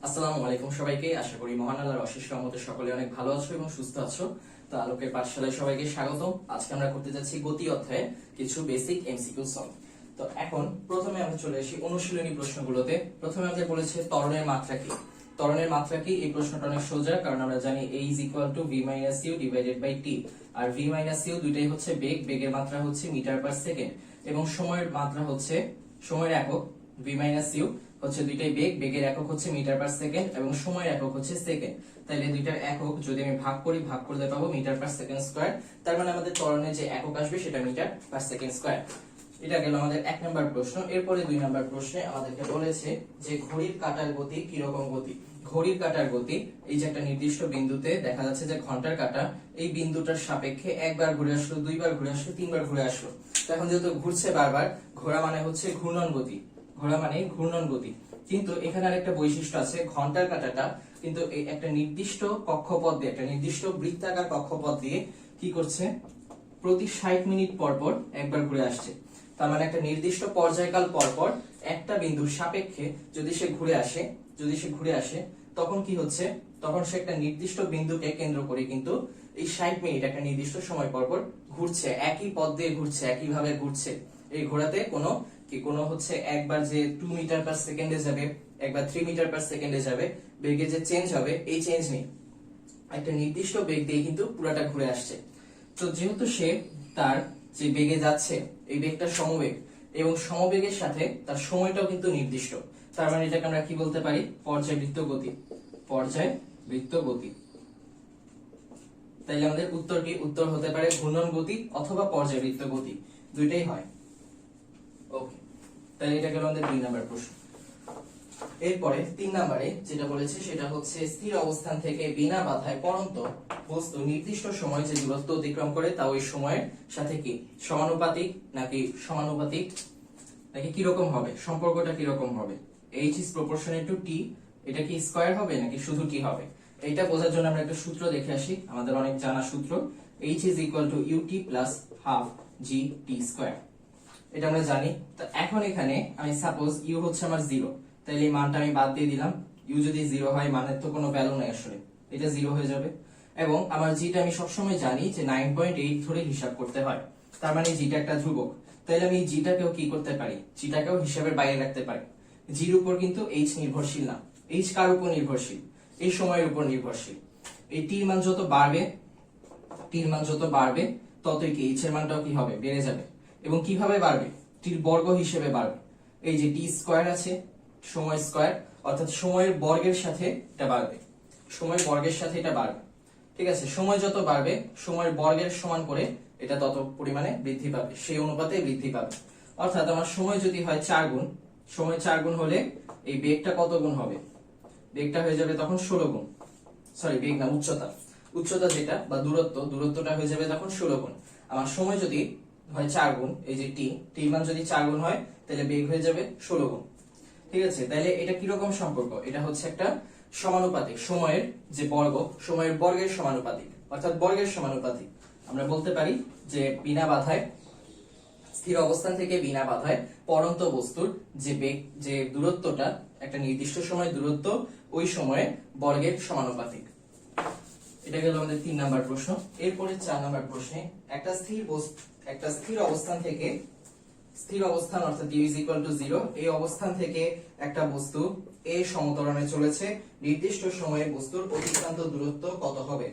আসসালামু আলাইকুম সবাইকে। আশা করি মহান আল্লাহর অশেষ রহমতে সকলে অনেক ভালো আছো এবং সুস্থ আছো। তো আলোকের পাঠশালায় সবাইকে স্বাগতম। আজকে আমরা করতে যাচ্ছি গতি অধ্যায়ে কিছু বেসিক এমসিকিউ সলভ। তো এখন প্রথমে আমরা চলে আসি অনুশীলনী প্রশ্নগুলোতে। প্রথমে আমাদের বলেছে ত্বরণের মাত্রা কি। ত্বরণের মাত্রা কি, এই প্রশ্নটা অনেক সোজা, কারণ আমরা জানি a = v - u divided by t। আর v - u দুইটাই হচ্ছে বেগ, বেগের মাত্রা হচ্ছে মিটার পার সেকেন্ড এবং সময়ের মাত্রা হচ্ছে সময়ের একক। v - u হচ্ছে দুইটাই বেগ, বেগের একক হচ্ছে মিটার পার সেকেন্ড এবং সময়ের একক হচ্ছে সেকেন্ড। তাইলে দুইটার একক যদি আমি ভাগ করি, ভাগ করলে পাবো মিটার পার সেকেন্ড স্কয়ার। তার মানে আমাদের ত্বরণের যে একক আসবে সেটা মিটার পার সেকেন্ড স্কয়ার। এটা গেল আমাদের 1 নাম্বার প্রশ্ন। এরপরে 2 নাম্বার প্রশ্নে আমাদেরকে বলেছে যে ঘড়ির কাঁটার গতি কি রকম গতি। ঘড়ির কাঁটার গতি, এই যে একটা নির্দিষ্ট বিন্দুতে দেখা যাচ্ছে যে ঘন্টার কাঁটা এই বিন্দুটার সাপেক্ষে একবার ঘুরে আসলো, দুইবার ঘুরে আসলো, তিনবার ঘুরে আসলো। তো এখন যেহেতু ঘুরছে বারবার, ঘোরা মানে হচ্ছে ঘূর্ণন গতি, ঘোরা মানে ঘূর্ণন গতি। কিন্তু এখানে আরেকটা বৈশিষ্ট্য আছে, ঘন্টার কাঁটাটা কিন্তু একটা নির্দিষ্ট কক্ষপথ দিয়ে, একটা নির্দিষ্ট বৃত্তাকার কক্ষপথ দিয়ে কি করছে, প্রতি 60 মিনিট পর পর একবার ঘুরে আসছে। তার মানে একটা নির্দিষ্ট পর্যায়কাল পর পর একটা বিন্দুর সাপেক্ষে যদি সে ঘুরে আসে তখন কি হচ্ছে, তখন সে একটা নির্দিষ্ট বিন্দুকে কেন্দ্র করে কিন্তু এই 60 মিনিট একটা নির্দিষ্ট সময় পর পর ঘুরছে, একই পথ দিয়ে ঘুরছে, একই ভাবে ঘুরছে। এই ঘোরাতে কোনো হচ্ছে একবার যে 2 মিটার পার সেকেন্ডে যাবে, একবার 3 মিটার পার সেকেন্ডে যাবে, বেগে যে চেঞ্জ হবে এই চেঞ্জ নেই, একটা নির্দিষ্ট বেগ দিয়ে কিন্তু পুরাটা ঘুরে আসছে। তো যেহেতু সে তার যে বেগে যাচ্ছে এই বেগটা সমবেগ এবং সমবেগের সাথে তার সময়টাও কিন্তু নির্দিষ্ট, তার মানে এটাকে আমরা কি বলতে পারি, পর্যায়বৃত্ত গতি। পর্যায়বৃত্ত গতি। তাইলে আমাদের উত্তর কি, উত্তর হতে পারে ঘূর্ণন গতি অথবা পর্যায়বৃত্ত গতি, দুইটাই হয়। ওকে, তাহলে এটা গেল আমাদের 2 নাম্বার প্রশ্ন। এরপরে 3 নম্বরে যেটা বলেছে সেটা হচ্ছে স্থির অবস্থান থেকে বিনা বাধায় পড়ন্ত বস্তু নির্দিষ্ট সময় যে দূরত্ব অতিক্রম করে তা ওই সময়ের সাথে কি সমানুপাতিক নাকি কি রকম হবে, সম্পর্কটা কি রকম হবে। h is proportional to t, এটা কি স্কয়ার হবে নাকি শুধু t হবে। এইটা বোঝার জন্য আমরা একটা সূত্র দেখে আসি, আমাদের অনেক জানা সূত্র, h is equal to ut plus half gt square। এটা আমরা জানি। তো এখন এখানে আমি সাপোজ u হচ্ছে আমার 0, তাহলে এই মানটা আমি বাদ দিয়ে দিলাম। u যদি 0 হয়, মানের তো কোনো ভ্যালু নাই আসলে, এটা 0 হয়ে যাবে। এবং আমার g টা আমি সবসময় জানি যে 9.8 ধরে হিসাব করতে হয়, তার মানে g টা একটা ধ্রুবক। তাহলে আমি g টাকেও কি করতে পারি, g টাকেও হিসাবের বাইরে রাখতে পারি। g এর উপর কিন্তু h নির্ভরশীল না। h কার উপর নির্ভরশীল, এই সময়ের উপর নির্ভরশীল। এই t এর মান যত বাড়বে ততই কি h এর মানটাও কি হবে, বেড়ে যাবে। এবং কিভাবে বাড়বে, t এর বর্গ হিসেবে বাড়বে। এই যে t স্কয়ার আছে, সময় স্কয়ার, অর্থাৎ সময়ের বর্গের সাথে এটা বাড়বে, সময়ের বর্গের সাথে এটা বাড়বে। ঠিক আছে, সময় যত বাড়বে সময়ের বর্গের সমান করে এটা তত পরিমাণে বৃদ্ধি পাবে, সেই অনুপাতে বৃদ্ধি পাবে। অর্থাৎ আমার সময় যদি হয় 4 গুণ, সময় 4 গুণ হলে এই বেগটা কত গুণ হবে, বেগটা হয়ে যাবে তখন 16 গুণ। সরি, বেগ না, উচ্চতা যেটা বা দূরত্বটা হয়ে যাবে তখন 16 গুণ। আমার সময় যদি হয় 4 গুণ, এই যে t মান যদি 4 গুণ হয় তাহলে বেগ হয়ে যাবে 16 গুণ। ঠিক আছে, তাহলে এটা কি রকম সম্পর্ক, এটা হচ্ছে একটা সমানুপাতিক, সময়ের যে বর্গ সময়ের বর্গের সমানুপাতিক, অর্থাৎ বর্গের সমানুপাতিক। আমরা বলতে পারি যে বিনা বাধায়, স্থির অবস্থান থেকে বিনা বাধায় পড়ন্ত বস্তুর যে বেগ, যে দূরত্বটা একটা নির্দিষ্ট সময় দূরত্ব ওই সময়ে বর্গের সমানুপাতিক। এটা গেল আমাদের 3 নাম্বার প্রশ্ন। এরপরে 4 নাম্বার প্রশ্নে একটা স্থির অবস্থান থেকে, স্থির অবস্থান অর্থাৎ u is equal to 0, এই অবস্থান থেকে একটা বস্তু a সমতরণে চলেছে, নির্দিষ্ট সময়ে বস্তুর অতিক্রান্ত দূরত্ব কত হবে।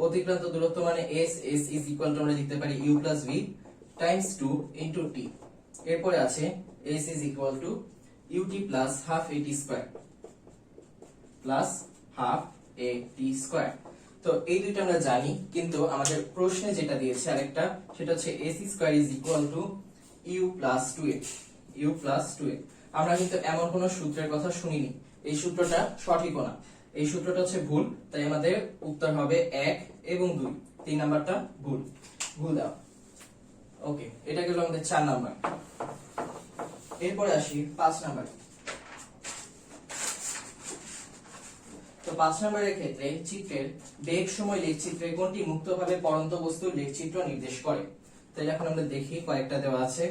অতিক্রান্ত দূরত্ব মানে s is equal to আমরা লিখতে পারি u plus v times 2 into t। এরপরে আছে s is equal to ut plus half at square plus half at square। তো এই দুইটা আমরা জানি, কিন্তু আমাদের প্রশ্নে যেটা দিয়েছে আরেকটা, সেটা হচ্ছে ac square is equal to u plus 2a। আমরা কিন্তু এমন কোন সূত্রের কথা শুনিনি, এই সূত্রটা সঠিকও না, এই সূত্রটা হচ্ছে ভুল। তাই আমাদের উত্তর হবে 1 এবং 2, 3 নাম্বারটা ভুল দাও। ওকে, এটা গেল আমাদের 4 নাম্বার। এরপরে আসি 5 নাম্বার। তো 5 নম্বরের ক্ষেত্রে চিত্রের বেগ সময় লেখচিত্রে কোনটি মুক্তভাবে পড়ন্ত বস্তুর লেখচিত্র নির্দেশ করে। তাহলে এখন আমরা দেখি, কয়েকটা দেওয়া আছে,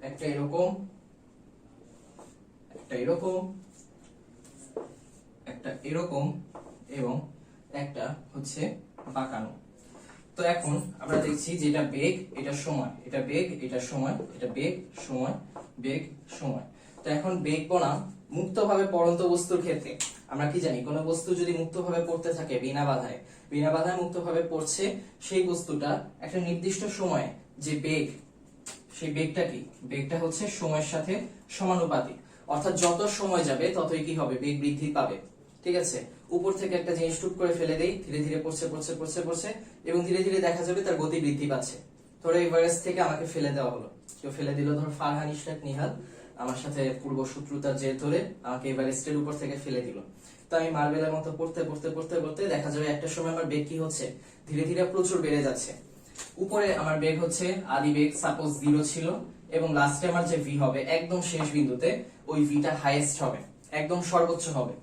একটা এরকম, একটা এরকম, একটা একটা এরকম এবং একটা হচ্ছে বাঁকানো। তো এখন আমরা দেখছি যে এটা বেগ, এটা সময়, এটা বেগ, এটা সময়, এটা বেগ, সময়, বেগ, সময়। তো এখন বেগ বনাম মুক্তভাবে পড়ন্ত বস্তুর ক্ষেত্রে আমরা কি জানি, কোন বস্তু যদি মুক্তভাবে পড়তে থাকে বিনা বাধায় মুক্তভাবে পড়ছে, সেই বস্তুটা একটা নির্দিষ্ট সময়ে যে বেগ, সেই বেগটা কি, বেগটা হচ্ছে সময়ের সাথে সমানুপাতিক। অর্থাৎ যত সময় যাবে ততই কি হবে, বেগ বৃদ্ধি পাবে। ঠিক আছে, উপর থেকে একটা জিনিস টুক করে ফেলে দেই, ধীরে ধীরে পড়ছে এবং ধীরে ধীরে দেখা যাবে তার গতি বৃদ্ধি পাচ্ছে। ধরো এভারেস্ট থেকে আমাকে ফেলে দেওয়া হলো, কেউ ফেলে দিল, ধর ফারহান ইশরাক নিহাল আমার সাথে পূর্ব শত্রুতার জের ধরে আমাকে এভারেস্টের উপর থেকে ফেলে দিল। তো আমি মার্বেলের মতো পড়তে দেখা যাবে একটা সময় আমার বেগ কি হচ্ছে, ধীরে ধীরে প্রচুর বেড়ে যাচ্ছে। উপরে আমার বেগ হচ্ছে আদি বেগ সাপোজ 0 ছিল, এবং লাস্টে আমার যে ভি হবে একদম শেষ বিন্দুতে, ওই ভিটা হাইয়েস্ট হবে, একদম সর্বোচ্চ হবে,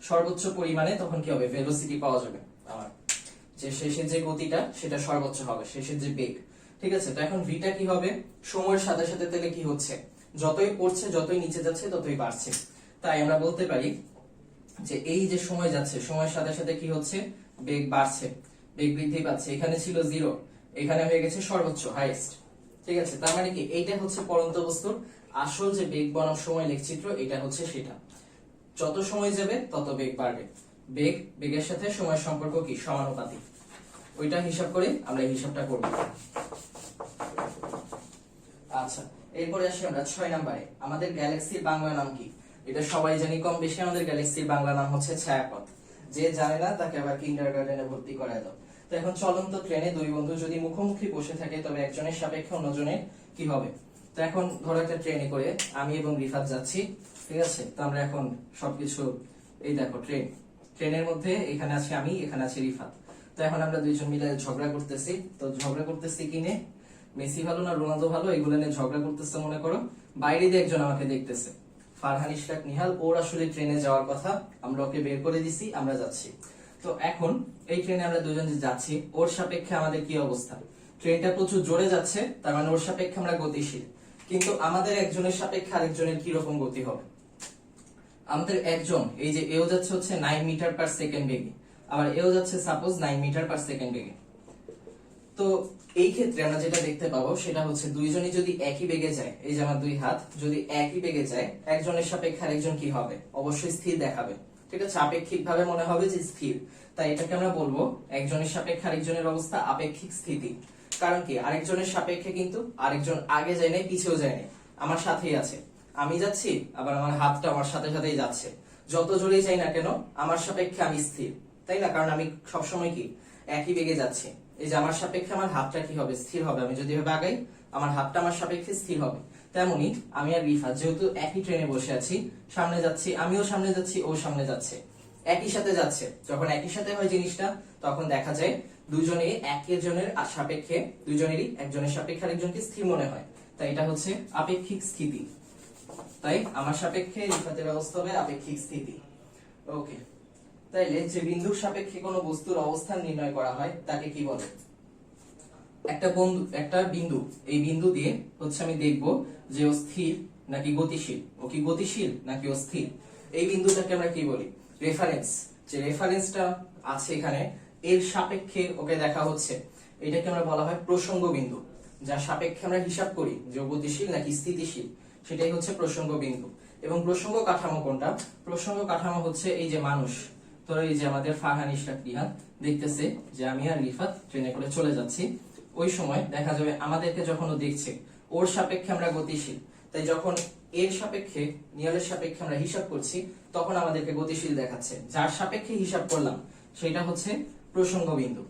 সর্বোচ্চ পরিমাণে তখন কি হবে, ভেলোসিটি পাওয়া যাবে। আমার যে শেষের যে গতিটা সেটা সর্বোচ্চ হবে, শেষের যে বেগ। ঠিক আছে, তো এখন ভিটা কি হবে, সময়ের সাথে সাথে তাহলে কি হচ্ছে, যতই পড়ছে, যতই নিচে যাচ্ছে ততই বাড়ছে। তাই আমরা বলতে পারি যে এই যে সময় যাচ্ছে, সময়ের সাথে সাথে কি হচ্ছে, বেগ বাড়ছে, বেগ বৃদ্ধি পাচ্ছে। এখানে ছিল 0, এখানে হয়ে গেছে সর্বোচ্চ, হাইয়েস্ট। ঠিক আছে, তার মানে কি এইটা হচ্ছে পড়ন্ত বস্তুর আসল যে বেগ বনাম সময় লেখচিত্র, এটা হচ্ছে সেটা। যত সময় যাবে তত বেগ বাড়বে, বেগের সাথে সময়ের সম্পর্ক কি, সমানুপাতিক। ওইটা হিসাব করে আমরা এই হিসাবটা করব। আচ্ছা, এরপরে আসি আমরা 6 নম্বরে। আমাদের গ্যালাক্সির বাংলা নাম কি? এটা সবাই জানি কম বেশি, আমাদের গ্যালাক্সির বাংলা নাম হচ্ছে ছায়াপথ। যে জানে না তাকে আবার কিন্ডারগার্টেনে ভর্তি করায় দাও। তো এখন চলন্ত ট্রেনে দুই বন্ধু যদি মুখোমুখি বসে থাকে, তবে একজনের সাপেক্ষে অন্যজনের কি হবে? তো এখন ধরো একটা ট্রেনে করে আমি এবং রিফাত যাচ্ছি। ঠিক আছে, তো আমরা এখন সবকিছু, এই দেখো ট্রেনের মধ্যে এখানে আছে আমি, এখানে আছে রিফাত। তো এখন আমরা দুইজন মিলে ঝগড়া করতেছি। তো ঝগড়া করতেছি কি নিয়ে, মেসি ভালো না রোনালদো ভালো, এগুলো নিয়ে ঝগড়া করতেছে। মনে করো বাইরে দিয়ে একজন আমাকে দেখতেছে, ফারহান ইশরাক নিহাল, ওর আসলে ট্রেনে যাওয়ার কথা, আমরা ওকে বের করে দিছি, আমরা যাচ্ছি। তো এখন এই ট্রেনে আমরা দুজন যে যাচ্ছি, ওর সাপেক্ষে আমাদের কি অবস্থা, ট্রেনটা প্রচুর জোরে যাচ্ছে, তার মানে ওর সাপেক্ষে আমরা গতিশীল। কিন্তু আমাদের একজনের সাপেক্ষে আরেকজনের কি রকম গতি হবে? আমাদের একজন, এই যে এও যাচ্ছে হচ্ছে 9 মিটার পার সেকেন্ড বেগে, আবার এও যাচ্ছে সাপোজ 9 মিটার পার সেকেন্ড বেগে। তো এই ক্ষেত্রে আমরা যেটা দেখতে পাবো সেটা হচ্ছে দুইজনই যদি একই বেগে যায়, এই যে আমার দুই হাত যদি একই বেগে যায়, একজনের সাপেক্ষে আরেকজন কি হবে, অবশ্যই স্থির দেখাবে। ঠিক আছে, আপেক্ষিক ভাবে মনে হবে যে স্থির। তাই এটাকে আমরা বলবো একজনের সাপেক্ষে আরেকজনের অবস্থা আপেক্ষিক স্থিতি। কারণ কি, আরেকজনের সাপেক্ষে কিন্তু আরেকজন আগে যায় নাই, পিছেও যায় নাই, আমার সাথেই আছে। আমি যাচ্ছি, আবার আমার হাতটা আমার সাথে সাথেই যাচ্ছে। যত জোরেই যাই না কেন, আমার সাপেক্ষে আমি স্থির, তাই না? কারণ আমি সবসময় কি, একই বেগে যাচ্ছি। এই যে আমার সাপেক্ষে আমার হাতটা কি হবে, স্থির হবে। আমি যদি এভাবে আগাই, আমার হাতটা আমার সাপেক্ষে স্থির হবে। তেমনি আমি আর রিফাত যেহেতু একই ট্রেনে বসে আছি, সামনে যাচ্ছি, আমিও সামনে যাচ্ছি, ও সামনে যাচ্ছে, একই সাথে যাচ্ছে। যখন একই সাথে হয় জিনিসটা, তখন দেখা যায় দুজনেই একজনের সাপেক্ষে, দুজনেরই একজনের সাপেক্ষে আরেকজনকে স্থির মনে হয়। তাই এটা হচ্ছে আপেক্ষিক স্থিতি। তাই আমার সাপেক্ষে রিফাতের অবস্থা হবে আপেক্ষিক স্থিতি। ওকে, তাইলে যে বিন্দুর সাপেক্ষে কোনো বস্তুর অবস্থান নির্ণয় করা হয় তাকে কি বলে? একটা বিন্দু, এই বিন্দু দিয়ে হচ্ছে আমি দেখব যে ও স্থির নাকি গতিশীল, ও কি গতিশীল নাকি ও স্থির। এই বিন্দুটাকে আমরা কি বলি? রেফারেন্স। যে রেফারেন্সটা আছে এখানে, এর সাপেক্ষে ওকে দেখা হচ্ছে, এটাকে আমরা বলা হয় প্রসঙ্গ বিন্দু। যার সাপেক্ষে আমরা হিসাব করি যে গতিশীল নাকি স্থিতিশীল, সেটাই হচ্ছে প্রসঙ্গ বিন্দু। এবং প্রসঙ্গ কাঠামো কোনটা? প্রসঙ্গ কাঠামো হচ্ছে এই যে মানুষ, ধরো এই যে আমাদের ফারহান ইশরাক নিহাল দেখতেছে যে আমি আর রিফাত ট্রেনে করে চলে যাচ্ছি। ওই সময় দেখা যাবে আমাদেরকে যখন ও দেখছে, ওর সাপেক্ষে আমরা গতিশীল, তাই যখন এর সাপেক্ষে, নিহালের সাপেক্ষে আমরা হিসাব করছি, তখন আমাদেরকে গতিশীল দেখাচ্ছে। যার সাপেক্ষে হিসাব করলাম সেটা হচ্ছে প্রসঙ্গ বিন্দু।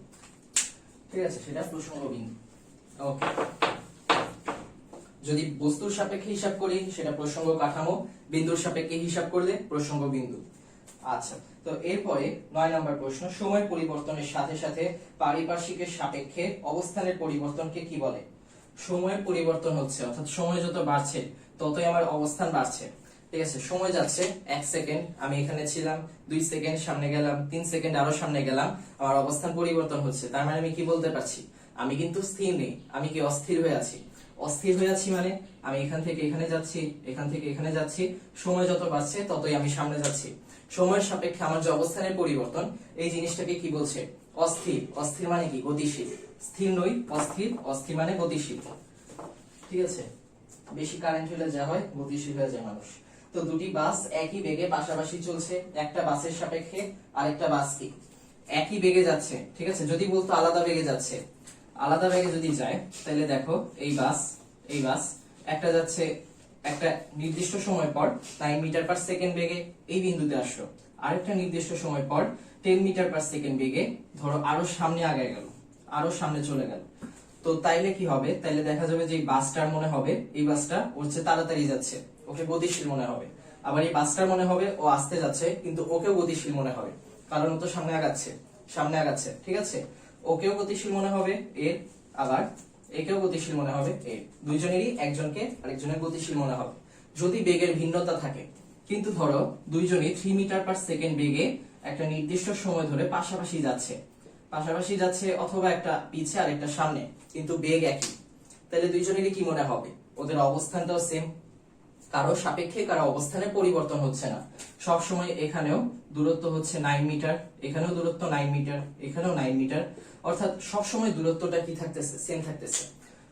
ঠিক আছে, সেটা প্রসঙ্গ বিন্দু। ওকে, যদি বস্তুর সাপেক্ষে হিসাব করি সেটা প্রসঙ্গ কাঠামো, বিন্দুর সাপেক্ষে হিসাব করলে প্রসঙ্গ বিন্দু। আচ্ছা, তো এরপরে 9 নম্বর প্রশ্ন, সময় পরিবর্তনের সাথে সাথে পারিপার্শ্বিকের সাপেক্ষে অবস্থানের পরিবর্তনকে কি বলে? সময়ের পরিবর্তন হচ্ছে, অর্থাৎ সময় যত বাড়ছে ততই আমার অবস্থান বাড়ছে। ঠিক আছে, সময় যাচ্ছে 1 সেকেন্ড, আমি এখানে ছিলাম, 2 সেকেন্ড সামনে গেলাম, 3 সেকেন্ড আরো সামনে গেলাম, আমার অবস্থান পরিবর্তন হচ্ছে। তার মানে আমি কি বলতে পারছি? আমি কিন্তু স্থির নেই, আমি কি অস্থির হয়ে আছি। অস্থির হয়ে আছি মানে আমি এখান থেকে এখানে যাচ্ছি, এখান থেকে এখানে যাচ্ছি, সময় যত বাড়ছে ততই আমি সামনে যাচ্ছি। সময়ের সাপেক্ষে আমার যে অবস্থানের পরিবর্তন, এই জিনিসটাকে কি বলছে? অস্থির। অস্থির মানে কি? গতিশীল। স্থির নই, অস্থির। অস্থির মানে গতিশীল। ঠিক আছে, বেশি কারেন্ট হলে যা হয়, গতিশীল হয়ে যায় মানুষ। তো দুটি বাস একই বেগে পাশাপাশি চলছে, একটা বাসের সাপেক্ষে আরেকটা বাস কি একই বেগে যাচ্ছে। ঠিক আছে, যদি বলতো আলাদা বেগে যাচ্ছে, আলাদা বেগে যদি যায় তাহলে দেখো এই বাস একটা যাচ্ছে একটা নির্দিষ্ট সময় পর 9 মিটার পার সেকেন্ড বেগে এই বিন্দুতে আসলো, আরেকটা নির্দিষ্ট সময় পর 10 মিটার পার সেকেন্ড বেগে ধরো আরো সামনে আগায় গেল, আরো সামনে চলে গেল। তো তাইলে কি হবে? তাইলে দেখা যাবে যে এই বাসটার মনে হবে এই বাসটা ওর চেয়ে তাড়াতাড়ি যাচ্ছে, ওকে গতিশীল মনে হবে। আবার এই বাসটার মনে হবে ও আস্তে যাচ্ছে, কিন্তু ওকেও গতিশীল মনে হবে, কারণ ও তো সামনে আগাচ্ছে। ঠিক আছে, ওকেও গতিশীল মনে হবে এর, আবার একেও গতিশীল মনে হবে এর। দুইজনেরই একজনকে আরেকজনের গতিশীল মনে হবে যদি বেগের ভিন্নতা থাকে। কিন্তু ধরো দুইজনই 3 মিটার পার সেকেন্ড বেগে একটা নির্দিষ্ট সময় ধরে পাশাপাশি যাচ্ছে, অথবা একটা পিছে আর একটা সামনে, কিন্তু বেগ একই। তাহলে দুইজনেরই কি মনে হবে? ওদের অবস্থানটাও সেম, কারো সাপেক্ষে কারো অবস্থানে পরিবর্তন হচ্ছে না। সব সময় এখানেও দূরত্ব হচ্ছে 9 মিটার, এখানেও দূরত্ব 9 মিটার, এখানেও 9 মিটার, অর্থাৎ সব সময় দূরত্বটা কি থাকতেছে? সেম থাকতেছে,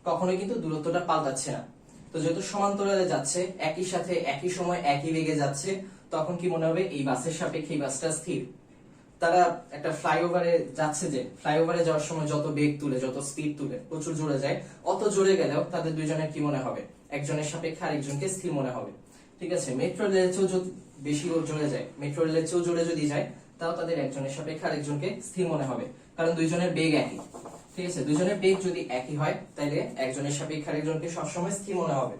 কখনোই কিন্তু দূরত্বটা পাল্টাচ্ছে না। তো যেহেতু সমান্তরালে যাচ্ছে, একই সাথে একই সময় একই বেগে যাচ্ছে, তখন কি মনে হবে? এই বাসের সাপেক্ষে এই বাসটা স্থির। তারা একটা ফ্লাইওভারে যাচ্ছে, যে ফ্লাইওভারে যাওয়ার সময় যত বেগ তুলে, যত স্পিড তুলে, প্রচুর জোরে যায়, অত জোরে গেলেও তাদের দুইজনের কি মনে হবে? একজনের সাপেক্ষে আরেকজনকে স্থির মনে হবে। ঠিক আছে, মেট্রো রেলের চেয়েও যদি বেশি জোরে যায়, মেট্রো রেলের চেয়েও জোরে যদি যায়, তাও তাদের একজনের সাপেক্ষে আরেকজনকে স্থির মনে হবে, কারণ দুইজনের বেগ একই। ঠিক আছে, দুইজনের বেগ যদি একই হয়, তাহলে একজনের সাপেক্ষে আরেকজনকে সবসময় স্থির মনে হবে।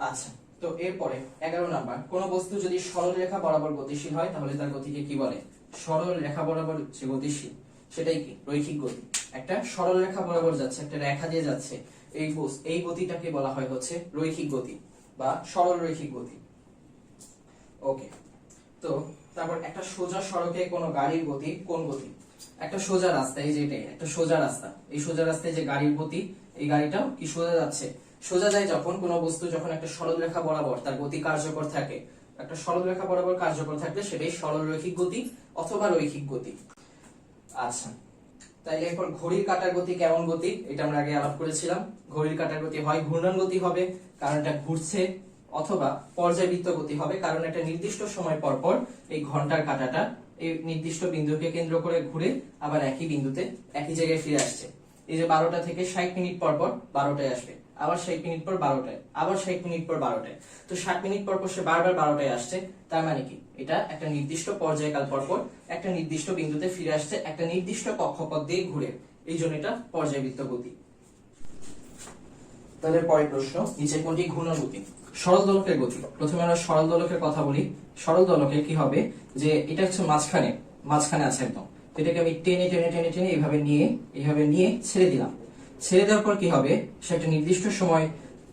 আচ্ছা, তো এরপরে 11 নাম্বার, কোন বস্তু যদি সরল রেখা বরাবর গতিশীল হয় তাহলে তার গতিকে কি বলে? সরল রেখা বরাবর যে গতিশীল সেটাই কি? রৈখিক গতি। একটা সরল রেখা বরাবর যাচ্ছে, একটা রেখা দিয়ে যাচ্ছে, এই গতিটাকে বলা হয় হচ্ছে রৈখিক গতি বা সরল রৈখিক গতি। ওকে, তো তারপর একটা সোজা সড়কে কোন গাড়ির গতি কোন গতি? একটা সোজা রাস্তা, এই যে এটাই একটা সোজা রাস্তা, এই সোজা রাস্তায় যে গাড়ির গতি, এই গাড়িটাও কি সোজা যাচ্ছে? সোজা যায় যখন কোন বস্তু যখন একটা সরল রেখা বরাবর তার গতি কার্যকর থাকে, একটা সরল রেখা বরাবর কার্যকর থাকলে সেটাই সরল রৈখিক গতি অথবা রৈখিক গতি। আচ্ছা, তাইলে এরপর ঘড়ির কাঁটার গতি কেমন গতি? এটা আমরা আগে আলাপ করেছিলাম। ঘড়ির কাঁটার গতি হয় ঘূর্ণন গতি হবে, কারণ এটা ঘুরছে, অথবা পর্যায়বৃত্ত গতি হবে, কারণ একটা নির্দিষ্ট সময় পর পর এই ঘন্টার কাঁটাটা এই নির্দিষ্ট বিন্দুকে কেন্দ্র করে ঘুরে আবার একই বিন্দুতে একই জায়গায় ফিরে আসছে। এই যে 12টা থেকে 60 মিনিট পর পর 12টায় আসবে, আবার 60 মিনিট পর 12টায়, আবার 60 মিনিট পর 12টায়। তো 60 মিনিট পর পর সে বারবার 12টায় আসছে, তার মানে কি? এটা একটা নির্দিষ্ট পর্যায়কাল পর পর একটা নির্দিষ্ট বিন্দুতে ফিরে আসছে, একটা নির্দিষ্ট কক্ষপথ দিয়ে ঘুরে, এই জন্য এটা পর্যায়বৃত্ত গতি। তাহলে পরের প্রশ্ন, নিচে কোনটি ঘূর্ণন গতি? সরল দোলকের গতি। প্রথমে আমরা সরল দোলকের কথা বলি। সরল দোলকে কি হবে? যে এটা হচ্ছে মাঝখানে আছে একদম, এটাকে আমি টেনে টেনে টেনে টেনে এইভাবে নিয়ে ছেড়ে দিলাম। ছেড়ে দেওয়ার পর কি হবে? সে একটা নির্দিষ্ট সময়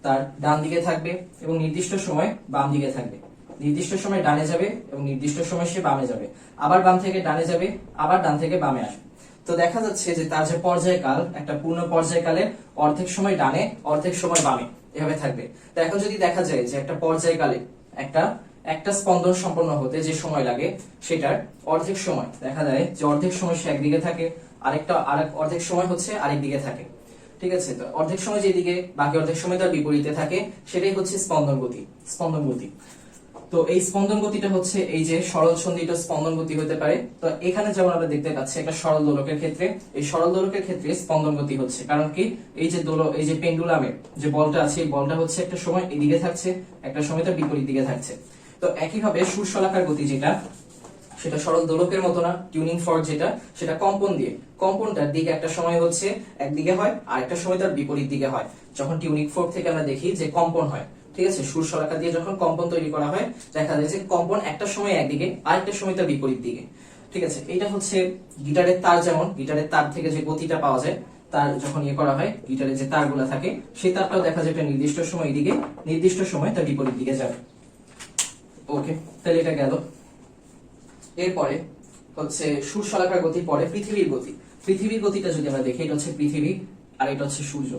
তার ডান দিকে থাকবে এবং নির্দিষ্ট সময় বাম দিকে থাকবে। নির্দিষ্ট সময় ডানে যাবে এবং নির্দিষ্ট সময় সে বামে যাবে, আবার বাম থেকে ডানে যাবে, আবার ডান থেকে বামে আসবে। তো দেখা যাচ্ছে যে তার যে পর্যায়কাল, একটা পূর্ণ পর্যায়কালে অর্ধেক সময় ডানে অর্ধেক সময় বামে এভাবে থাকবে। তো এখন যদি দেখা যায় যে একটা পর্যায়কালে একটা স্পন্দন সম্পন্ন হতে যে সময় লাগে, সেটার অর্ধেক সময় দেখা যায় যে অর্ধেক সময় সে একদিকে থাকে, আরেক অর্ধেক সময় হচ্ছে আরেক দিকে থাকে। ঠিক আছে, তো অর্ধেক সময় যেদিকে, বাকি অর্ধেক সময় তার বিপরীতে থাকে, সেটাই হচ্ছে স্পন্দন গতি। তো এই স্পন্দন গতিটা হচ্ছে এই যে সরল সন্ধিত স্পন্দন গতি হতে পারে। তো এখানে যেমন আমরা দেখতে পাচ্ছি একটা সরল দোলকের ক্ষেত্রে, এই সরল দোলকের ক্ষেত্রে স্পন্দন গতি হচ্ছে, কারণ কি? এই যে এই যে পেন্ডুলামের যে বলটা আছে, এই বলটা হচ্ছে একটা সময় এদিকে থাকছে, একটা সময় তার বিপরীত দিকে থাকছে। তো একইভাবে সুরশলাকার গতি যেটা, সেটা সরল দোলকের মতো না। টিউনিং ফর্ক যেটা, সেটা কম্পনটার দিক একটা সময় হচ্ছে একদিকে হয়, আর একটা সময় তার বিপরীত দিকে হয়। যখন টিউনিং ফর্ক থেকে আমরা দেখি যে কম্পন হয়, ঠিক আছে, সুর শলাকা দিয়ে যখন কম্পন তৈরি করা হয়, দেখা যায় যে কম্পন একটা সময় একদিকে, আরেকটা সময় তার বিপরীত দিকে। ঠিক আছে, এটা হচ্ছে গিটারের তার, যেমন গিটারের তার থেকে যে গতিটা পাওয়া যায়, তার যখন করা হয়, গিটারের যে তারগুলো থাকে, সেই তারটাও দেখা যায় একটা নির্দিষ্ট সময় এদিকে, নির্দিষ্ট সময় তার বিপরীত দিকে যাবে। ওকে, তাহলে এটা গেল। এরপরে হচ্ছে সুর শলাকার গতি, পরে পৃথিবীর গতিটা যদি আমরা দেখি, এটা হচ্ছে পৃথিবী আর এটা হচ্ছে সূর্য।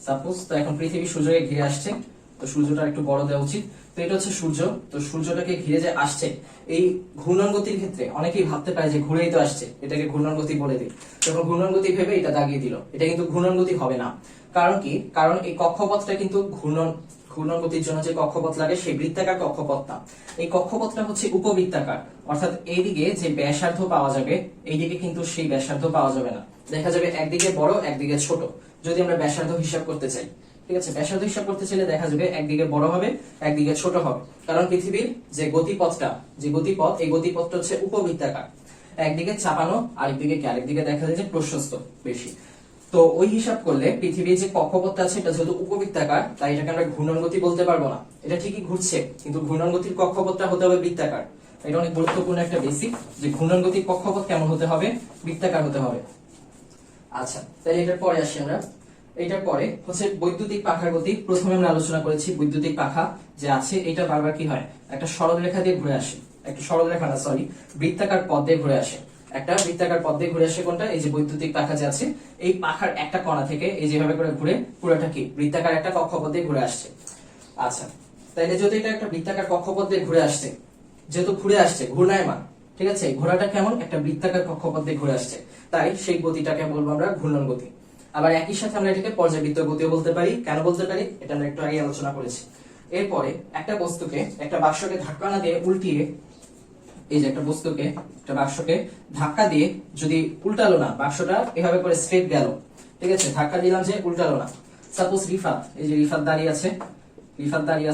সাপোজ তো এখন পৃথিবী সূর্যকে ঘিরে আসছে, তো সূর্যটা একটু বড় দেওয়া উচিত। তো এটা হচ্ছে সূর্য, তো সূর্যটাকে ঘিরে যে আসছে, এই ঘূর্ণন গতির ক্ষেত্রে অনেকেই ভাবতে পারে যে ঘুরেই তো আসছে, এটাকে ঘূর্ণন গতি বলে দিই। তখন ঘূর্ণন গতি ভেবে এটা দাগিয়ে দিল, এটা কিন্তু ঘূর্ণন গতি হবে না। কারণ কি? কারণ এই কক্ষপথটা কিন্তু ঘূর্ণন গতির জন্য যে কক্ষপথ লাগে সেই বৃত্তাকার কক্ষপথ না, এই কক্ষপথটা হচ্ছে উপবৃত্তাকার। অর্থাৎ এইদিকে যে ব্যাসার্ধ পাওয়া যাবে, এইদিকে কিন্তু সেই ব্যাসার্ধ পাওয়া যাবে না। দেখা যাবে একদিকে বড় একদিকে ছোট, যদি আমরা ব্যাসার্ধ হিসাব করতে চাই। ঠিক আছে, ব্যাসার্ধ হিসাব করতে চাইলে দেখা যাবে একদিকে বড় হবে একদিকে ছোট হবে। কারণ পৃথিবীর যে গতিপথটা, এই গতিপথটা হচ্ছে উপবৃত্তাকার, একদিকে চাপানো আরেকদিকে কি আরেকদিকে দেখা যায় যে প্রশস্ত বেশি। তো ওই হিসাব করলে পৃথিবীর যে কক্ষপথটা আছে এটা যেহেতু উপবৃত্তাকার, তাই এটাকে আমরা ঘূর্ণন গতি বলতে পারবো না। এটা ঠিকই ঘুরছে, কিন্তু ঘূর্ণন গতির কক্ষপথটা হতে হবে বৃত্তাকার। এটা অনেক গুরুত্বপূর্ণ একটা বেসিক, যে ঘূর্ণন গতির কক্ষপথ কেমন হতে হবে? বৃত্তাকার হতে হবে। আচ্ছা, তাহলে এটার পরে আসি আমরা। এটার পরে হচ্ছে বৈদ্যুতিক পাখার গতি। প্রথমে আমরা আলোচনা করেছি বৈদ্যুতিক পাখা যে আছে, এটা বারবার কি হয়? একটা সরল রেখা দিয়ে ঘুরে আসে, একটা সরল রেখা না সরি, বৃত্তাকার পথ দিয়ে ঘুরে আসে। একটা বৃত্তাকার পথ দিয়ে ঘুরে আসে কোনটা? এই যে বৈদ্যুতিক পাখা যে আছে, এই পাখার একটা কণা থেকে এই যেভাবে করে ঘুরে পুরোটা কি বৃত্তাকার একটা কক্ষপথ দিয়ে ঘুরে আসছে। আচ্ছা, তাইলে যদি এটা একটা বৃত্তাকার কক্ষপথ দিয়ে ঘুরে আসছে, যেহেতু ঘুরে আসছে ঘূর্ণায়মান, ঠিক আছে, ঘোড়াটা কেমন? একটা বৃত্তাকার কক্ষপথ দিয়ে ঘুরে আসছে, তাই সেই গতিটাকে বলবো আমরা ঘূর্ণন গতি। আবার একই সাথে আমরা এটাকে পর্যাবৃত্ত গতিও বলতে পারি। কেন বলতে পারি এটা আমরা একটু আগে আলোচনা করেছি। এরপরে একটা বস্তুকে, একটা বাক্সকে ধাক্কা না দিয়ে উল্টিয়ে, এই যে একটা বস্তুকে, একটা বাক্সকে ধাক্কা দিয়ে যদি উল্টালো না, বাক্সটা এভাবে করে স্ট্রেট গেল, ঠিক আছে, ধাক্কা দিলাম যে উল্টালো না। সাপোজ রিফাত, এই যে রিফাত দাঁড়িয়ে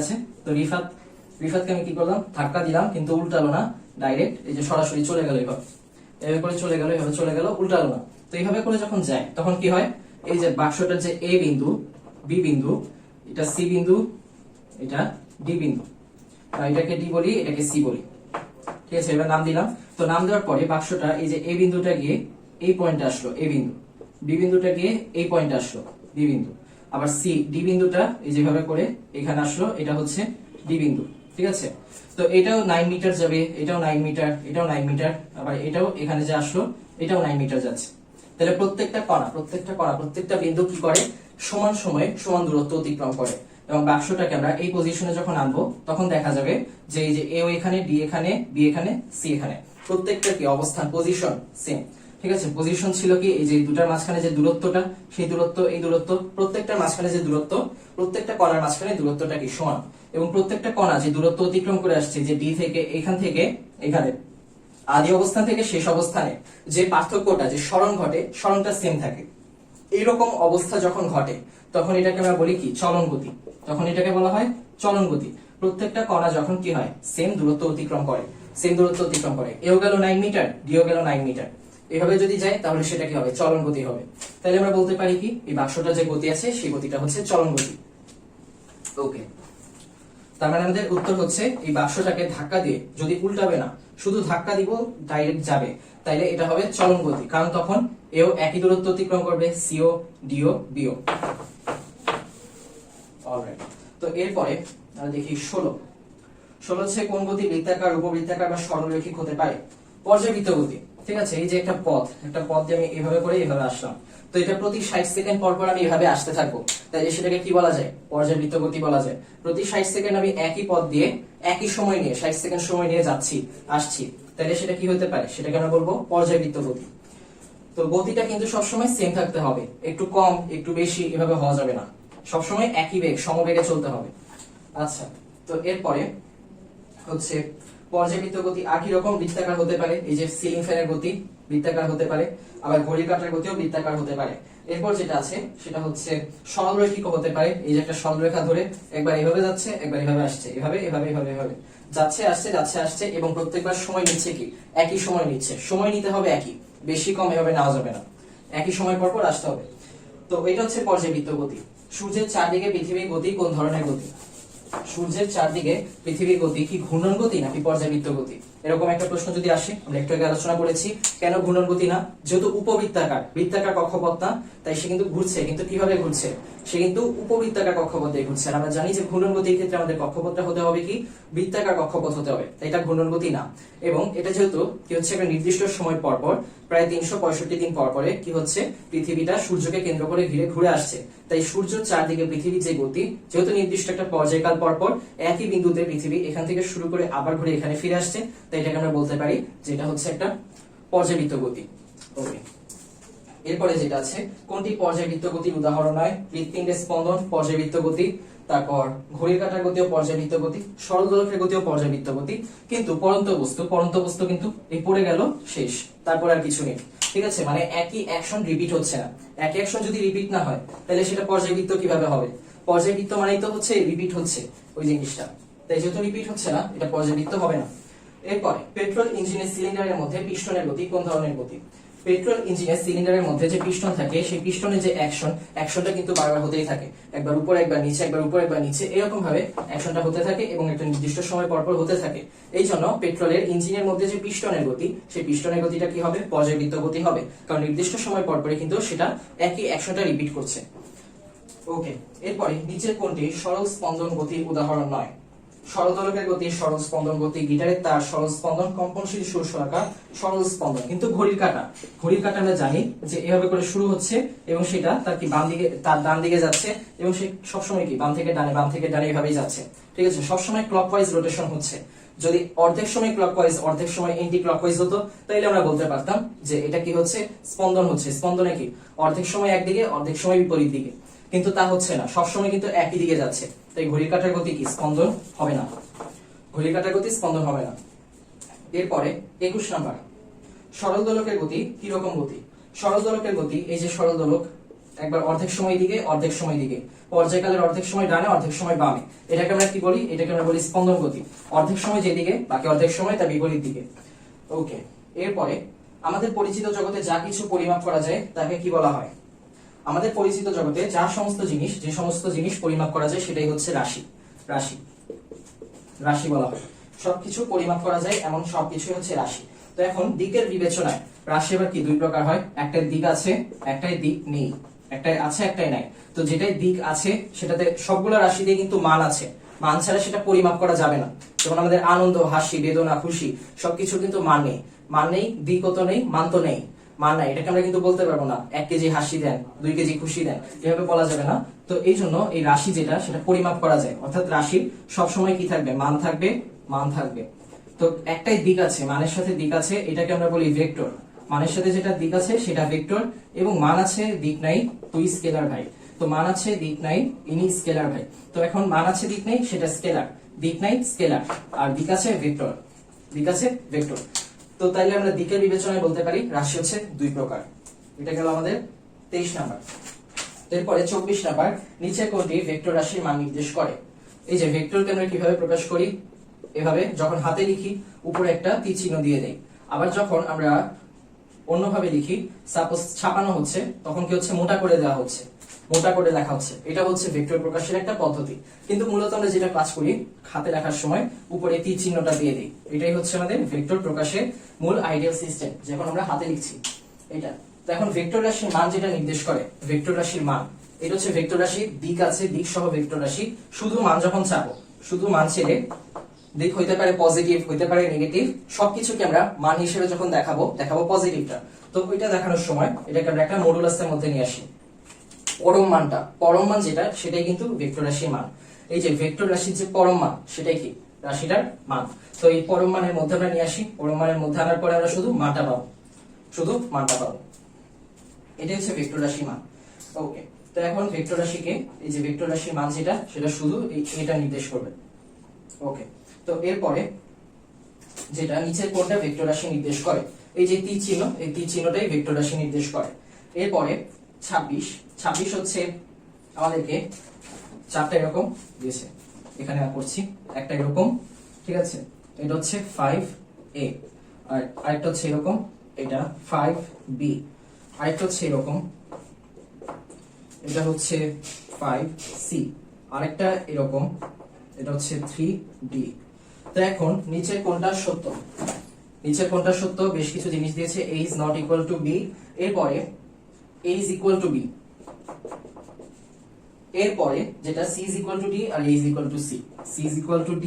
আছে, তো রিফাতকে আমি কি করলাম? ধাক্কা দিলাম, কিন্তু উল্টালো না, ডাইরেক্ট এই যে সরাসরি চলে গেল, এভাবে করে চলে গেল, উল্টালো না। তো এইভাবে করে যখন যায় তখন কি হয়? এই যে বাক্সটার যে এ বিন্দু, বি বিন্দু, এটা সি বিন্দু, এটা ডি বিন্দু, এটাকে ডি বলি, এটাকে সি বলি, ঠিক আছে, এবার নাম দিলাম। তো নাম দেওয়ার পরে বাক্সটা এই যে এ বিন্দুটা গিয়ে এই পয়েন্টে আসলো, এ বিন্দু, বি বিন্দুটা গিয়ে এই পয়েন্টে আসলো, বি বিন্দু, আবার সি ডি বিন্দুটা এই যেভাবে করে এখানে আসলো, এটা হচ্ছে ডি বিন্দু, ঠিক আছে। তো এটাও 9 মিটার যাবে, এটাও 9 মিটার, এটাও 9 মিটার, আবার এটাও এখানে যে আসলো এটাও 9 মিটার যাচ্ছে। তাহলে প্রত্যেকটা বিন্দু কি করে? সমান সময়ে সমান দূরত্ব অতিক্রম করে। এবং বাক্সটাকে আমরা এই পজিশনে যখন আনবো তখন দেখা যাবে যে এই যে এ এখানে, ডি এখানে, বি এখানে, সি এখানে, প্রত্যেকটা কি অবস্থান, পজিশন সেম, ঠিক আছে। পজিশন ছিল কি এই যে দুটার মাঝখানে যে দূরত্বটা, সেই দূরত্ব, এই দূরত্ব, প্রত্যেকটার মাঝখানে যে দূরত্ব, প্রত্যেকটা কণার মাঝখানে দূরত্বটা কি সমান। এবং প্রত্যেকটা কণা যে দূরত্ব অতিক্রম করে আসছে, যে ডি থেকে এখান থেকে এখানে, আদি অবস্থান থেকে শেষ অবস্থানে যে পার্থক্যটা, যে সরণ ঘটে, সরণটা সেম থাকে। এইরকম অবস্থা যখন ঘটে তখন এটাকে আমরা বলি কি? চলন গতি। তখন এটাকে বলা হয় চলন গতি। প্রত্যেকটা কণা যখন কি হয়? সেম দূরত্ব অতিক্রম করে, এও গেল 9 মিটার, ডিও গেল 9 মিটার, এভাবে যদি যায় তাহলে সেটা কি হবে? চলন গতি হবে। তাহলে আমরা বলতে পারি কি এই বাক্সটার যে গতি আছে সেই গতিটা হচ্ছে চলন গতি। ওকে, তার মানে আমাদের উত্তর হচ্ছে এই বাক্সটাকে ধাক্কা দিয়ে যদি উল্টাবে না, শুধু ধাক্কা দিব ডাইরেক্ট যাবে, তাইলে এটা হবে চলন গতি। কারণ তখন এও একই দূরত্ব অতিক্রম করবে, সিও ডিও বিও। অলরাইট, তো এরপরে আমরা দেখি 16 হচ্ছে কোন গতি বৃত্তাকার, উপবৃত্তাকার বা সরলরৈখিক হতে পারে? পর্যাবৃত্ত গতি, ঠিক আছে। এই যে একটা পথ দিয়ে আমি এভাবে করে এভাবে আসলাম, তো এটা প্রতি 60 সেকেন্ড পর পর আমি এভাবে আসতে থাকবো, তাই সেটাকে কি বলা যায়? পর্যাবৃত্ত গতি বলা যায়। প্রতি 60 সেকেন্ড আমি একই পথ দিয়ে একই সময় নিয়ে 60 সেকেন্ড সময় নিয়ে আসছি, তাহলে সেটা কি হতে পারে? সেটাকে আমরা বলবো পর্যাবৃত্ত গতি। তো গতিটা কিন্তু সবসময় সেম থাকতে হবে, একটু কম একটু বেশি এভাবে হওয়া যাবে না, সবসময় একই বেগ, সমবেগে চলতে হবে। আচ্ছা, তো এরপরে হচ্ছে পর্যাবৃত্ত গতি একই রকম বৃত্তাকার হতে পারে, এই যে সিলিং ফ্যানের গতি বৃত্তাকার হতে পারে, আবার ঘড়ির কাঁটার গতিও বৃত্তাকার হতে পারে। এরপর যেটা আছে সেটা হচ্ছে সরলরৈখিক হতে পারে। এই যে একটা সরলরেখা ধরে একবার এভাবে যাচ্ছে, একবার এভাবে আসছে, এভাবে যাচ্ছে এবং প্রত্যেকবার সময় নিচ্ছে কি? একই সময় নিচ্ছে। সময় নিতে হবে একই, বেশি কম এভাবে নেওয়া যাবে না, একই সময় পর পর আসতে হবে। তো এটা হচ্ছে পর্যাবৃত্ত গতি। সূর্যের চারদিকে পৃথিবীর গতি কোন ধরনের গতি? সূর্যের চারদিকে পৃথিবীর গতি কি ঘূর্ণন গতি নাকি পর্যাবৃত্ত গতি? এরকম একটা প্রশ্ন যদি আসে, আমরা একটু আগে আলোচনা করেছি কেন ঘূর্ণন গতি না, যেহেতু উপবৃত্তাকার, বৃত্তাকার কক্ষপথ না, তাই সে কিন্তু ঘুরছে, কিন্তু কিভাবে ঘুরছে, সে কিন্তু উপবৃত্তাকার কক্ষপথ দিয়ে ঘুরছে। আর আমরা জানি যে ঘূর্ণন গতির ক্ষেত্রে আমাদের কক্ষপথটা হতে হবে কি বৃত্তাকার কক্ষপথ হতে হবে, তাই এটা ঘূর্ণন গতি না। এবং এটা যেহেতু কি হচ্ছে একটা নির্দিষ্ট সময় পর পর, প্রায় 365 দিন পর পরে কি হচ্ছে পৃথিবীটা সূর্যকে কেন্দ্র করে ঘুরে আসছে, তাই সূর্যের চারদিকে পৃথিবীর যে গতি, যেহেতু নির্দিষ্ট একটা পর্যায়কাল পর পর একই বিন্দুতে পৃথিবী এখান থেকে শুরু করে আবার ঘুরে এখানে ফিরে আসছে, তাই এটাকে আমরা বলতে পারি যে এটা হচ্ছে একটা পর্যাবৃত্ত গতি। ওকে, এরপরে যেটা আছে, কোনটি পর্যাবৃত্ত গতির উদাহরণ নয়? হৃৎপিণ্ডের স্পন্দন পর্যাবৃত্ত গতি, তারপর ঘড়ির কাঁটার গতিও পর্যাবৃত্ত গতি, সরল দোলকের গতিও পর্যাবৃত্ত গতি, কিন্তু পরন্ত বস্তু কিন্তু এই পড়ে গেল শেষ, তারপর আর কিছু নেই। ঠিক আছে, মানে একই অ্যাকশন রিপিট হচ্ছে না। একই অ্যাকশন যদি রিপিট না হয় তাহলে সেটা পর্যাবৃত্ত কিভাবে হবে? পর্যাবৃত্ত মানেই তো হচ্ছে রিপিট হচ্ছে ওই জিনিসটা, তাই যেহেতু রিপিট হচ্ছে না এটা পর্যাবৃত্ত হবে না। এরপরে পেট্রোল ইঞ্জিনের সিলিন্ডারের মধ্যে পিস্টনের গতি কোন ধরনের গতি? পেট্রোল ইঞ্জিনের সিলিন্ডারের মধ্যে যে পিস্টন থাকে, সেই পিস্টনের যে অ্যাকশনটা কিন্তু বারবার হতেই থাকে, একবার উপরে একবার নিচে, একবার উপরে একবার নিচে, এরকম ভাবে অ্যাকশনটা হতে থাকে এবং একটা নির্দিষ্ট সময় পর পর হতে থাকে। এই জন্য পেট্রোলের ইঞ্জিনের মধ্যে যে পিস্টনের গতি, সেই পিস্টনের গতিটা কি হবে? পর্যাবৃত্ত গতি হবে, কারণ নির্দিষ্ট সময় পর পরে কিন্তু সেটা একই অ্যাকশনটা রিপিট করছে। ওকে, এরপরে নিচের কোনটি সরল স্পন্দন গতির উদাহরণ নয়? সরল দোলকের গতি সরল স্পন্দন গতি, গিটারের তার সরল স্পন্দন, কম্পনশীল সুরসরাকা সরল স্পন্দন। কিন্তু ঘড়ির কাঁটা আমরা জানি যে এভাবে করে শুরু হচ্ছে এবং সেটা তার কি বাম দিকে, তার ডান দিকে যাচ্ছে এবং সে সবসময় কি বাম থেকে ডানে এভাবেই যাচ্ছে। ঠিক আছে, সবসময় ক্লকওয়াইজ রোটেশন হচ্ছে। যদি অর্ধেক সময় ক্লকওয়াইজ অর্ধেক সময় এন্টি ক্লকওয়াইজ হতো তাহলে আমরা বলতে পারতাম যে এটা কি হচ্ছে স্পন্দন হচ্ছে। স্পন্দনে কি অর্ধেক সময় একদিকে অর্ধেক সময় বিপরীত দিকে, কিন্তু তা হচ্ছে না, সবসময় কিন্তু একই দিকে যাচ্ছে, তাই ঘড়ির কাঁটার গতি কি স্পন্দন হবে না, ঘড়ির কাঁটার গতি স্পন্দন হবে না। এরপরে 21 নাম্বার, সরল দোলকের গতি কি রকম গতি? সরল দোলকের গতি, এই যে সরল দোলক, একবার অর্ধেক সময় দিকে অর্ধেক সময় দিকে, পর্যায়কালের অর্ধেক সময় ডানে অর্ধেক সময় বামে, এটাকে আমরা কি বলি? এটাকে আমরা বলি স্পন্দন গতি। অর্ধেক সময় যেদিকে, বাকি অর্ধেক সময় তার বিপরীত দিকে। ওকে, এরপরে আমাদের পরিচিত জগতে যা কিছু পরিমাপ করা যায় তাকে কি বলা হয়? আমাদের পরিচিত জগতে যে সমস্ত জিনিস পরিমাপ করা যায় সেটাই হচ্ছে রাশি বলা হয়। সবকিছু পরিমাপ করা যায় এমন সবকিছু হচ্ছে রাশি। তো এখন দিকের বিবেচনায় রাশি আবার কি দুই প্রকার হয়, একটাই দিক আছে একটাই দিক নেই, একটাই আছে একটাই নাই। তো যেটাই দিক আছে সেটাতে সবগুলো রাশি দিয়ে কিন্তু মান আছে, মান ছাড়া সেটা পরিমাপ করা যাবে না। যেমন আমাদের আনন্দ, হাসি, বেদনা, খুশি সবকিছু কিন্তু মান নেই, দিকও তো নেই, মান তো নেই, মান নাই, এটাকে আমরা কিন্তু বলতে পারবো না 1 কেজি হাসি দেন 2 কেজি খুশি দেন, এভাবে বলা যাবে না। তো এই জন্য এই রাশি যেটা সেটা পরিমাপ করা যায়, অর্থাৎ রাশির সবসময় কি থাকবে? মান থাকবে। তো একটাই দিক আছে, মানের সাথে দিক আছে, এটাকে আমরা বলি ভেক্টর। মানের সাথে যেটা দিক আছে সেটা ভেক্টর, এবং মান আছে দিক নাই, তুই স্কেলার ভাই। তো মান আছে দিক নাই, ইনি স্কেলার ভাই। তো এখন মান আছে দিক নেই সেটা স্কেলার, দিক নাই স্কেলার, আর দিক আছে ভেক্টর। তো তাইলে আমরা দিকের বিবেচনায় বলতে পারি রাশি হচ্ছে দুই প্রকার। এটা গেল আমাদের 23 নাম্বার। এরপরে 24 নাম্বার, নিচে কোনটি ভেক্টর রাশির মান নির্দেশ করে? এই যে ভেক্টরকে আমরা কিভাবে প্রকাশ করি? এভাবে, যখন হাতে লিখি উপরে একটা তীর চিহ্ন দিয়ে দেই, আবার যখন আমরা অন্যভাবে লিখি, সাপোজ ছাপানো হচ্ছে, তখন কি হচ্ছে? মোটা করে দেওয়া হচ্ছে, মোটা করে লেখা হচ্ছে। এটা হচ্ছে ভেক্টর প্রকাশের একটা পদ্ধতি। কিন্তু মূলত আমরা যেটা কাজ করি, হাতে লেখার সময় উপরে তীর চিহ্নটা দিয়ে দিই, এটাই হচ্ছে আমাদের ভেক্টর প্রকাশের মূল আইডিয়াল সিস্টেম, যখন আমরা হাতে লিখছি এটা। তো এখন ভেক্টর রাশির মান যেটা নির্দেশ করে, ভেক্টর রাশির মান, এটা হচ্ছে ভেক্টর রাশি, দিক আছে, দিক সহ ভেক্টর রাশি। শুধু মান যখন চাপো, শুধু মান ছেড়ে, দিক হইতে পারে পজিটিভ, হইতে পারে নেগেটিভ, সবকিছুকে আমরা মান হিসেবে যখন দেখাবো পজিটিভটা, তো ওইটা দেখানোর সময় এটাকে আমরা একটা মডুলাসের মধ্যে নিয়ে আসি। পরম মান যেটা, সেটাই কিন্তু ভেক্টর রাশির মান। এই যে ভেক্টর রাশির যে পরম মান, সেটাই কি রাশিটার মান। তো এই পরম মানের মধ্যে আমরা নিয়ে আসি, পরম মানের মধ্যে আনার পরে আমরা শুধু মানটা পাবো, এটাই হচ্ছে ভেক্টর রাশির মান। ওকে, তো এখন ভেক্টর রাশিকে, এই যে ভেক্টর রাশির মান যেটা, সেটা শুধু এটা নির্দেশ করবে। ওকে, তো এরপরে যেটা নিচের কোনটা ভেক্টর রাশি নির্দেশ করে? এই যে তীর চিহ্ন, এই তীর চিহ্নটাই ভেক্টর রাশি নির্দেশ করে। এরপরে 26 হচ্ছে আমাদেরকে চারটা এরকম দিয়েছে, এখানে করছি একটা এরকম, ঠিক আছে, এটা হচ্ছে 5A, আর আরেকটা হচ্ছে এরকম, এটা 5B, আরেকটা হচ্ছে এরকম, এটা হচ্ছে 5C, আরেকটা এরকম, এটা হচ্ছে 3D। তো এখন নিচের কোনটা সত্য? নিচের কোনটা সত্য, বেশ কিছু জিনিস দিয়েছে, a is not equal to b, এরপরে a is equal to b, এরপরে যেটা c is equal to d R a is equal to c, c is equal to d,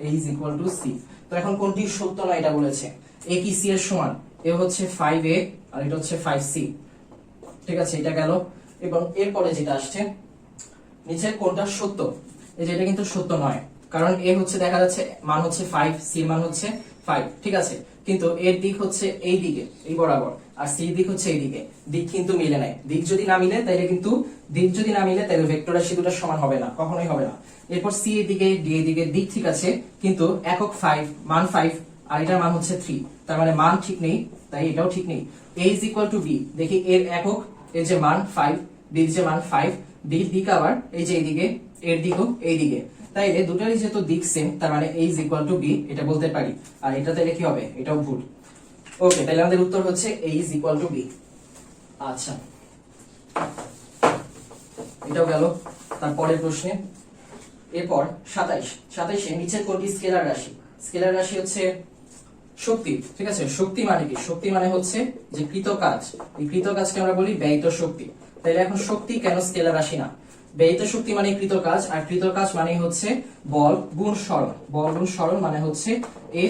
a is equal to c। তো এখন কোনটি সত্য না এটা বলেছে, a কি c এর সমান, এ হচ্ছে 5a আর এটা হচ্ছে 5c, ঠিক আছে, এটা গেল। এবং এরপরে যেটা আসছে, নিচের কোনটা সত্য, এই যে এটা কিন্তু সত্য নয়, কারণ এ হচ্ছে দেখা যাচ্ছে মান হচ্ছে 5, c এর মান হচ্ছে 5, ঠিক আছে, কিন্তু এর দিক হচ্ছে এই দিকে, এই বরাবর, আর c এর দিক হচ্ছে এই দিকে, দিক কিন্তু মিলে নাই। দিক যদি না মিলে তাহলে ভেক্টর রাশি দুটো সমান হবে না, কখনোই হবে না। এরপর c এর দিকে, d এর দিকে দিক ঠিক আছে, কিন্তু একক 5, মান 5 আর এটার মান হচ্ছে 3, তার মানে মান ঠিক নেই, তাই এটাও ঠিক নেই। a is equal to b, দেখি এর একক, এর যে মান 5, b এর যে মান 5, d এর দিক আবার এই যে এইদিকে, এর দিকও এইদিকে, তাই এই দুটোরই যেহেতু দিক সেম, তার মানে a is equal to b এটা বলতে পারি। আর এটা তাহলে কি হবে, এটাও ভুল। ওকে, তাহলে আমাদের উত্তর হচ্ছে a is equal to b। আচ্ছা, এটাও গেল। তারপরের প্রশ্নে, এরপর 27 নিচের কোনটি স্কেলার রাশি? স্কেলার রাশি হচ্ছে শক্তি, ঠিক আছে। শক্তি মানে কি? শক্তি মানে হচ্ছে যে কৃত কাজ, এই কৃত কাজকে আমরা বলি ব্যয়িত শক্তি। তাহলে এখন শক্তি কেন স্কেলার রাশি না? ব্যয়িত শক্তি মানে কৃত কাজ, আর কৃত কাজ মানে হচ্ছে বল গুণ সরণ, বল গুণ সরণ মানে হচ্ছে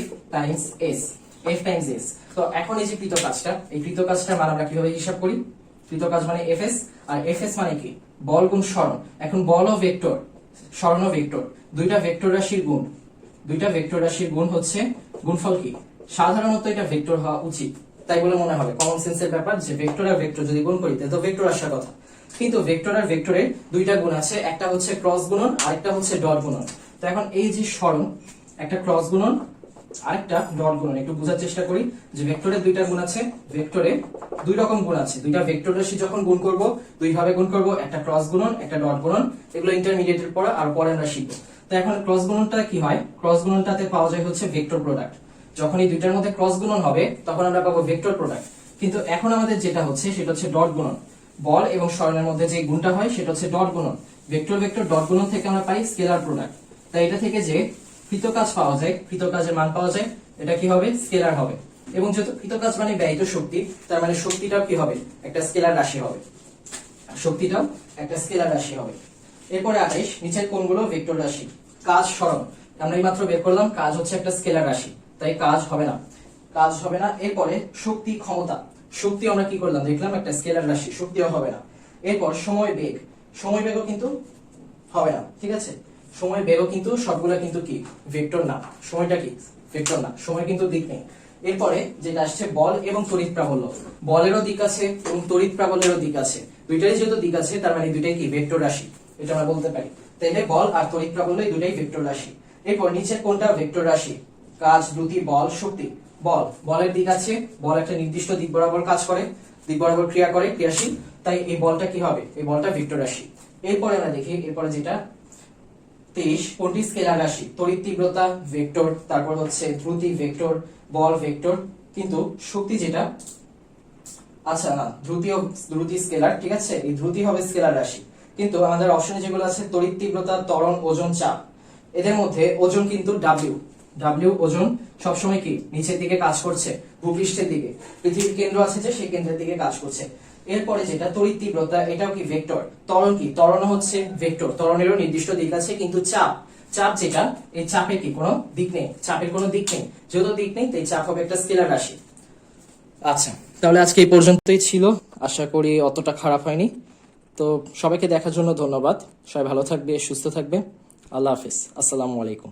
F Times S, F Times S। তো এখন এই যে কৃত কাজটা, এই কৃত কাজটার মান আমরা কিভাবে হিসাব করি? কৃত কাজ মানে Fs, আর Fs মানে কি? বল গুণ সরণ। এখন বল ও ভেক্টর, সরণ ও ভেক্টর, দুইটা ভেক্টর রাশির গুণ, দুইটা ভেক্টর রাশির গুণ হচ্ছে গুণফল কি? সাধারণত এটা ভেক্টর হওয়া উচিত, তাই বলে মনে হবে, কমন সেন্সের ব্যাপার, যে ভেক্টর আর ভেক্টর যদি গুণ করি তাহলে তো ভেক্টর আসার কথা। কিন্তু ভেক্টর আর ভেক্টরের দুইটা গুণ আছে, একটা হচ্ছে ক্রস গুণন আর একটা হচ্ছে ডট গুণন। তো এখন এই যে সরণ, একটা ক্রস গুণন আরেকটা ডট গুণন, একটু বোঝার চেষ্টা করি যে ভেক্টরের দুইটা গুণ আছে, ভেক্টরে দুই রকম গুণ আছে, দুইটা ভেক্টর রাশি যখন গুণ করব দুই ভাবে গুণ করব, একটা ক্রস গুণন একটা ডট গুণন, এগুলো ইন্টারমিডিয়েটের পড়া আর পরে আমরা শিখব। তো এখন ক্রস গুণনটা কি হয়? ক্রস গুণনটাতে পাওয়া যায় হচ্ছে ভেক্টর প্রোডাক্ট, যখন এই দুইটার মধ্যে ক্রস গুণন হবে তখন আমরা পাবো ভেক্টর প্রোডাক্ট। কিন্তু এখন আমাদের যেটা হচ্ছে সেটা হচ্ছে ডট গুণন, বল এবং সরণের মধ্যে যে গুণটা হয় সেটা হচ্ছে ডট গুণন। ভেক্টর ভেক্টর ডট গুণন থেকে আমরা পাই স্কেলার প্রোডাক্ট। তাই এটা থেকে যে কৃত কাজ পাওয়া যায়, কৃত কাজের মান পাওয়া যায়, এটা কি হবে? স্কেলার হবে। এবং যেহেতু কৃত কাজ মানে ব্যয়িত শক্তি, তার মানে শক্তিটাও কি হবে? একটা স্কেলার রাশি হবে, শক্তিটাও একটা স্কেলার রাশি হবে। এরপরে 28 নিচের কোনগুলো ভেক্টর রাশি? কাজ, সরণ আমরা এইমাত্র বের করলাম, কাজ হচ্ছে একটা স্কেলার রাশি, তাই কাজ হবে না, কাজ হবে না। এরপরে শক্তি, ক্ষমতা, শক্তি আমরা কি করলাম? দেখলাম একটা স্কেলার রাশি, শক্তিও হবে না। এরপর সময় বেগ, সময় বেগও কিন্তু হবে না, ঠিক আছে, সময় বেগও কিন্তু সবগুলা কিন্তু কি ভেক্টর না, সময়টা কি ভেক্টর না, সময় কিন্তু দিক নেই। এরপরে যেটা আসছে বল এবং তড়িৎ প্রাবল্য, বলেরও দিক আছে এবং তড়িৎ প্রাবল্যেরও দিক আছে, দুইটারই যেহেতু দিক আছে তার মানে দুইটাই কি ভেক্টর রাশি, এটা আমরা বলতে পারি। তাইলে বল আর তড়িৎ প্রাবল্য এই দুইটাই ভেক্টর রাশি। এরপর নিচের কোনটা ভেক্টর রাশি? কাজ, দ্রুতি, বল, শক্তি। বল, বলের দিক আছে, বল একটা নির্দিষ্ট দিক বরাবর কাজ করে, দিক বরাবর ক্রিয়া করে, ক্রিয়াশীল, তাই এই বলটা কি হবে? এই বলটা ভেক্টর রাশি। এরপরে আমরা দেখি, এরপরে যেটা 23 কোনটি স্কেলার রাশি? তড়িৎ তীব্রতা ভেক্টর, তারপর হচ্ছে দ্রুতি ভেক্টর, বল ভেক্টর, কিন্তু শক্তি যেটা, আচ্ছা না, দ্রুতি স্কেলার, ঠিক আছে, এই দ্রুতি হবে স্কেলার রাশি। কিন্তু আমাদের অপশনে যেগুলো আছে তড়িৎ তীব্রতা, ত্বরণ, ওজন, চাপ, এদের মধ্যে ওজন কিন্তু W ওজন সবসময় কি নিচের দিকে কাজ করছে, ভূপৃষ্ঠের দিকে, পৃথিবীর কেন্দ্র আছে যে সেই কেন্দ্রের দিকে কাজ করছে। এরপরে যেটা তড়িৎ তীব্রতা, এটাও কি ভেক্টর। ত্বরণ কি? ত্বরণ হচ্ছে ভেক্টর, ত্বরণেরও নির্দিষ্ট দিক আছে। কিন্তু চাপ যেটা, এই চাপের কি কোনো দিক নেই, চাপের কোনো দিক নেই, যেহেতু দিক নেই তাই চাপ হবে একটা স্কেলার রাশি। আচ্ছা, তাহলে আজকে এই পর্যন্তই ছিল, আশা করি অতটা খারাপ হয়নি। তো সবাইকে দেখার জন্য ধন্যবাদ, সবাই ভালো থাকবে, সুস্থ থাকবে, আল্লাহ হাফেজ, আসসালামু আলাইকুম।